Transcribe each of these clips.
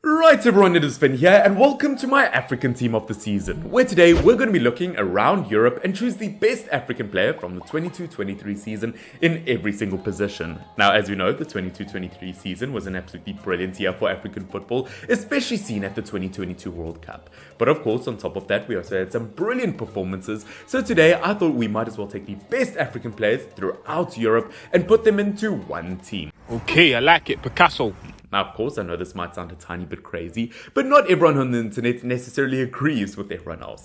Right everyone, it is Finn here and welcome to my African team of the season, where today we're going to be looking around Europe and choose the best African player from the 22-23 season in every single position. Now as we know, the 22-23 season was an absolutely brilliant year for African football, especially seen at the 2022 World Cup. But of course, on top of that, we also had some brilliant performances, so today I thought we might as well take the best African players throughout Europe and put them into one team. Okay, I like it, Picasso. Now, of course, I know this might sound a tiny bit crazy, but not everyone on the internet necessarily agrees with everyone else.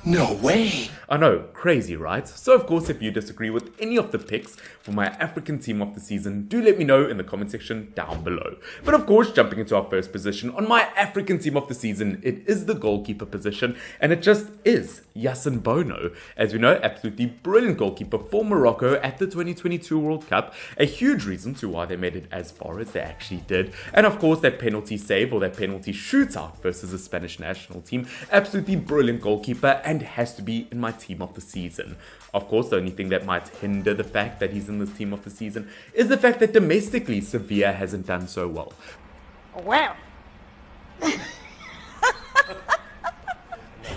No way! I know, crazy, right? So of course, if you disagree with any of the picks for my African team of the season, do let me know in the comment section down below. But of course, jumping into our first position on my African team of the season, it is the goalkeeper position, and it just is Osimhen Bono. As we know, absolutely brilliant goalkeeper for Morocco at the 2022 World Cup, a huge reason to why they made it as far as they actually did. And of course, that penalty save or that penalty shootout versus the Spanish national team, absolutely brilliant goalkeeper and has to be in my team of the season. Of course, the only thing that might hinder the fact that he's in this team of the season is the fact that domestically Sevilla hasn't done so well. Wow.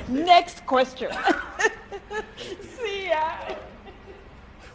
Next question. See ya.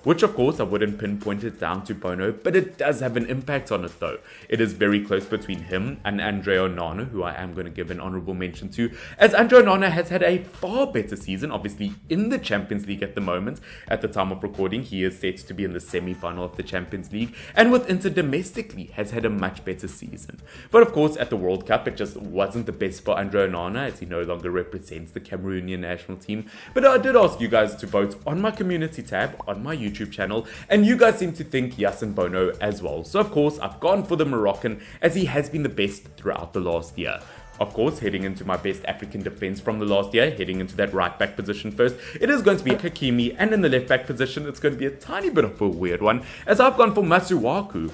Which of course I wouldn't pinpoint it down to Bono, but it does have an impact on it though. It is very close between him and Andre Onana, who I am going to give an honourable mention to, as Andre Onana has had a far better season, obviously in the Champions League at the moment. At the time of recording, he is set to be in the semi-final of the Champions League, and with Inter domestically has had a much better season. But of course at the World Cup it just wasn't the best for Andre Onana, as he no longer represents the Cameroonian national team. But I did ask you guys to vote on my community tab on my YouTube channel, and you guys seem to think Osimhen Bono as well. So of course I've gone for the Moroccan, as he has been the best throughout the last year. Of course, heading into my best African defense from the last year, heading into that right back position first, it is going to be Hakimi, and in the left back position it's going to be a tiny bit of a weird one, as I've gone for Masuaku.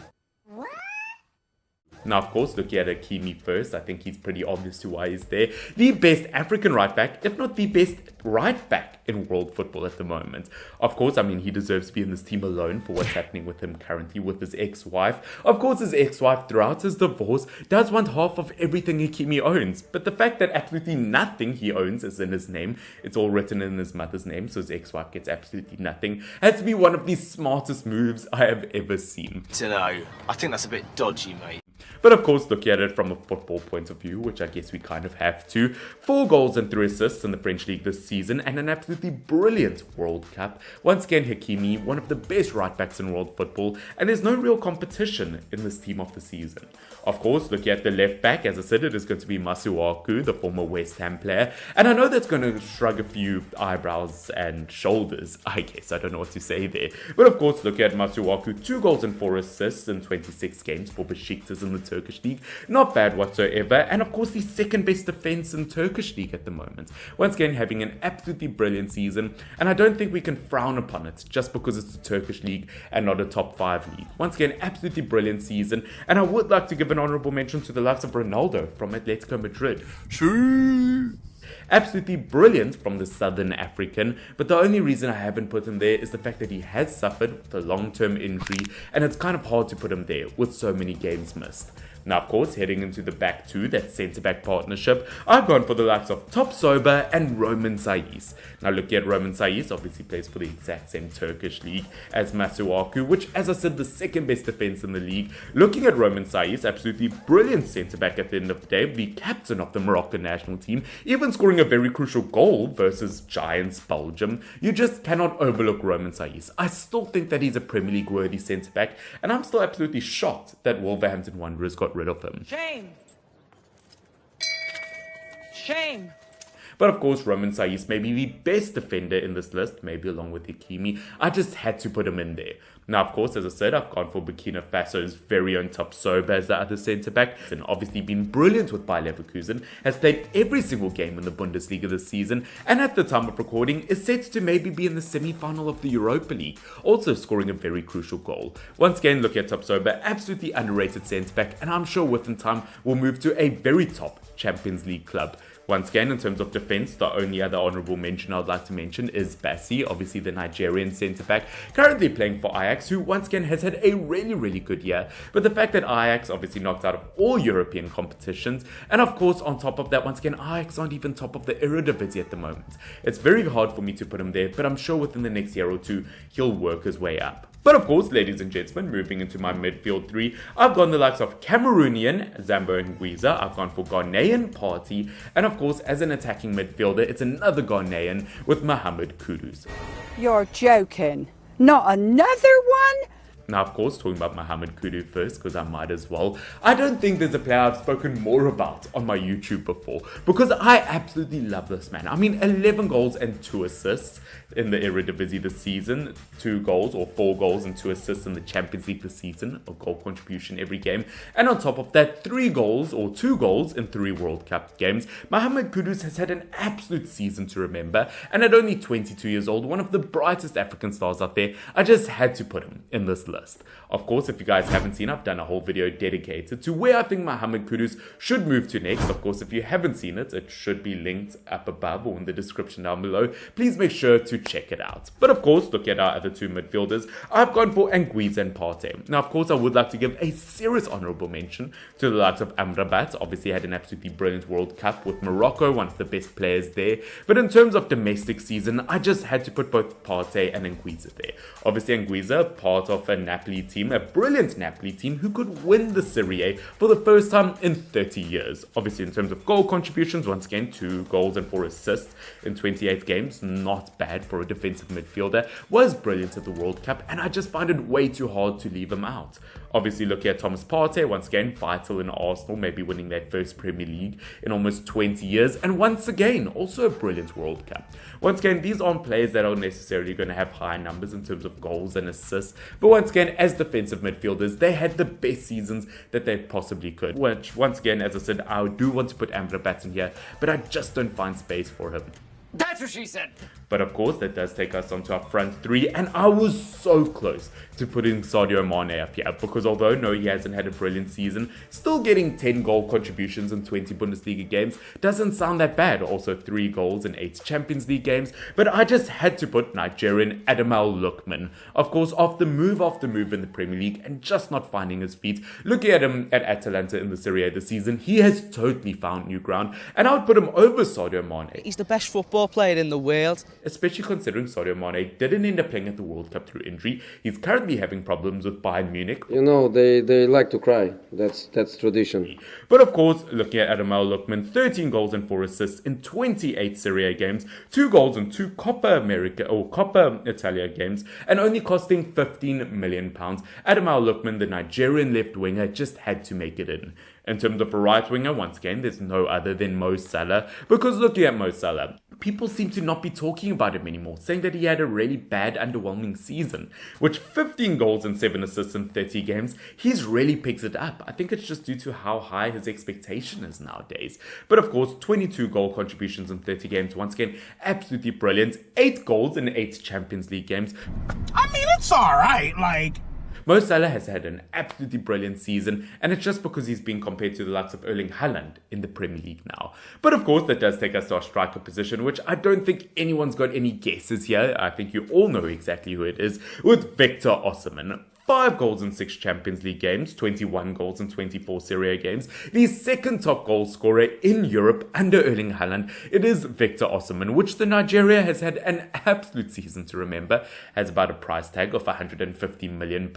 Now, of course, looking at Hakimi first, I think he's pretty obvious to why he's there. The best African right back, if not the best right back in world football at the moment. Of course, I mean, he deserves to be in this team alone for what's happening with him currently with his ex-wife. Of course, his ex-wife, throughout his divorce, does want half of everything Hakimi owns. But the fact that absolutely nothing he owns is in his name, it's all written in his mother's name, so his ex-wife gets absolutely nothing, has to be one of the smartest moves I have ever seen. Dunno. I think that's a bit dodgy, mate. But of course, looking at it from a football point of view, which I guess we kind of have to, 4 goals and 3 assists in the French league this season and an absolutely brilliant World Cup. Once again, Hakimi, one of the best right backs in world football, and there's no real competition in this team of the season. Of course, looking at the left back, as I said, it is going to be Masuaku, the former West Ham player, and I know that's going to shrug a few eyebrows and shoulders, I guess, I don't know what to say there. But of course, looking at Masuaku, 2 goals and 4 assists in 26 games for Besiktas in the Turkish league, not bad whatsoever, and of course the second best defense in Turkish league at the moment. Once again, having an absolutely brilliant season, and I don't think we can frown upon it just because it's the Turkish league and not a top 5 league. Once again, absolutely brilliant season, and I would like to give an honourable mention to the likes of Ronaldo from Atletico Madrid. Absolutely brilliant from the Southern African, but the only reason I haven't put him there is the fact that he has suffered with a long-term injury, and it's kind of hard to put him there with so many games missed. Now, of course, heading into the back two, that centre-back partnership, I've gone for the likes of Top Sober and Roman Saiz. Now, looking at Roman Saiz, obviously plays for the exact same Turkish league as Masuaku, which, as I said, the second best defence in the league. Looking at Roman Saiz, absolutely brilliant centre-back at the end of the day, the captain of the Moroccan national team, even scoring a very crucial goal versus Giants Belgium. You just cannot overlook Roman Saiz. I still think that he's a Premier League worthy centre-back, and I'm still absolutely shocked that Wolverhampton Wanderers got rid of him. Shame. Shame. But of course, Roman Saiz may be the best defender in this list, maybe along with Hakimi. I just had to put him in there. Now, of course, as I said, I've gone for Burkina Faso's very own Top Soba as the other centre-back, and obviously been brilliant with Bayer Leverkusen, has played every single game in the Bundesliga this season, and at the time of recording is set to maybe be in the semi-final of the Europa League, also scoring a very crucial goal. Once again, look at Top Soba, absolutely underrated centre-back, and I'm sure within time will move to a very top Champions League club. Once again, in terms of defence, the only other honourable mention I would like to mention is Bassi, obviously the Nigerian centre-back, currently playing for Ajax, Ajax, who once again has had a really good year. But the fact that Ajax obviously knocked out of all European competitions, and of course on top of that, once again, Ajax aren't even top of the Eredivisie at the moment. It's very hard for me to put him there, but I'm sure within the next year or two, he'll work his way up. But of course, ladies and gentlemen, moving into my midfield three, I've gone the likes of Cameroonian, Zambo Ngwiza, I've gone for Ghanaian Party, and of course, as an attacking midfielder, it's another Ghanaian with Mohamed Kudus. You're joking. Not another one? Now, of course, talking about Mohamed Kudus first, because I might as well. I don't think there's a player I've spoken more about on my YouTube before, because I absolutely love this man. I mean, 11 goals and 2 assists in the Eredivisie this season, 2 goals or 4 goals and 2 assists in the Champions League this season, a goal contribution every game. And on top of that, 3 goals or 2 goals in 3 World Cup games. Mohamed Kudus has had an absolute season to remember, and at only 22 years old, one of the brightest African stars out there, I just had to put him in this list. Of course, if you guys haven't seen, I've done a whole video dedicated to where I think Mohamed Kudus should move to next. Of course, if you haven't seen it, it should be linked up above or in the description down below. Please make sure to check it out. But of course, look at our other 2 midfielders. I've gone for Ngwiza and Partey. Now, of course, I would like to give a serious honourable mention to the likes of Amrabat. Obviously, had an absolutely brilliant World Cup with Morocco, one of the best players there. But in terms of domestic season, I just had to put both Partey and Ngwiza there. Obviously, Ngwiza, part of a Napoli team, a brilliant Napoli team who could win the Serie A for the first time in 30 years. Obviously, in terms of goal contributions, once again, 2 goals and 4 assists in 28 games. Not bad for a defensive midfielder. Was brilliant at the World Cup, and I just find it way too hard to leave him out. Obviously, looking at Thomas Partey, once again, vital in Arsenal, maybe winning their first Premier League in almost 20 years, and once again, also a brilliant World Cup. Once again, these aren't players that are necessarily going to have high numbers in terms of goals and assists, but once again, as defensive midfielders, they had the best seasons that they possibly could, which, once again, as I said, I do want to put Amrabat in here, but I just don't find space for him. That's what she said. But of course, that does take us onto our front 3, and I was so close to putting Sadio Mane up here, because although no, he hasn't had a brilliant season, still getting 10 goal contributions in 20 Bundesliga games doesn't sound that bad. Also 3 goals in 8 Champions League games, but I just had to put Nigerian Ademola Lookman. Of course, after move in the Premier League and just not finding his feet, looking at him at Atalanta in the Serie A this season, he has totally found new ground, and I would put him over Sadio Mane. He's the best football player in the world. Especially considering Sadio Mane didn't end up playing at the World Cup through injury. He's currently having problems with Bayern Munich. You know, they like to cry. That's tradition. But of course, looking at Ademola Lookman, 13 goals and 4 assists in 28 Serie A games, 2 goals in 2 Coppa Italia games, and only costing £15 million. Ademola Lookman, the Nigerian left winger, just had to make it in. In terms of a right winger, once again, there's no other than Mo Salah, because looking at Mo Salah, people seem to not be talking about him anymore, saying that he had a really bad, underwhelming season. Which 15 goals and 7 assists in 30 games, he's really picked it up. I think it's just due to how high his expectation is nowadays. But of course, 22 goal contributions in 30 games, once again, absolutely brilliant. 8 goals in 8 Champions League games. I mean, it's alright, like... Mo Salah has had an absolutely brilliant season, and it's just because he's being compared to the likes of Erling Haaland in the Premier League now. But of course, that does take us to our striker position, which I don't think anyone's got any guesses here. I think you all know exactly who it is, with Victor Osimhen. 5 goals in 6 Champions League games, 21 goals in 24 Serie A games. The second top goal scorer in Europe under Erling Haaland. It is Victor Osimhen, which the Nigeria has had an absolute season to remember. Has about a price tag of £150 million.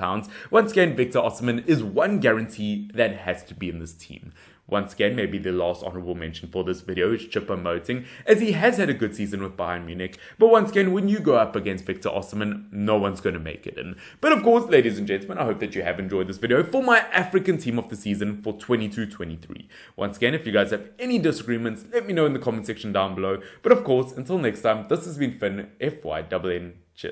Once again, Victor Osimhen is one guarantee that has to be in this team. Once again, maybe the last honourable mention for this video is Choupo-Moting, as he has had a good season with Bayern Munich. But once again, when you go up against Victor Osimhen, no one's going to make it in. But of course, ladies and gentlemen, I hope that you have enjoyed this video for my African team of the season for 22-23. Once again, if you guys have any disagreements, let me know in the comment section down below. But of course, until next time, this has been Finn, FYNN. Cheers.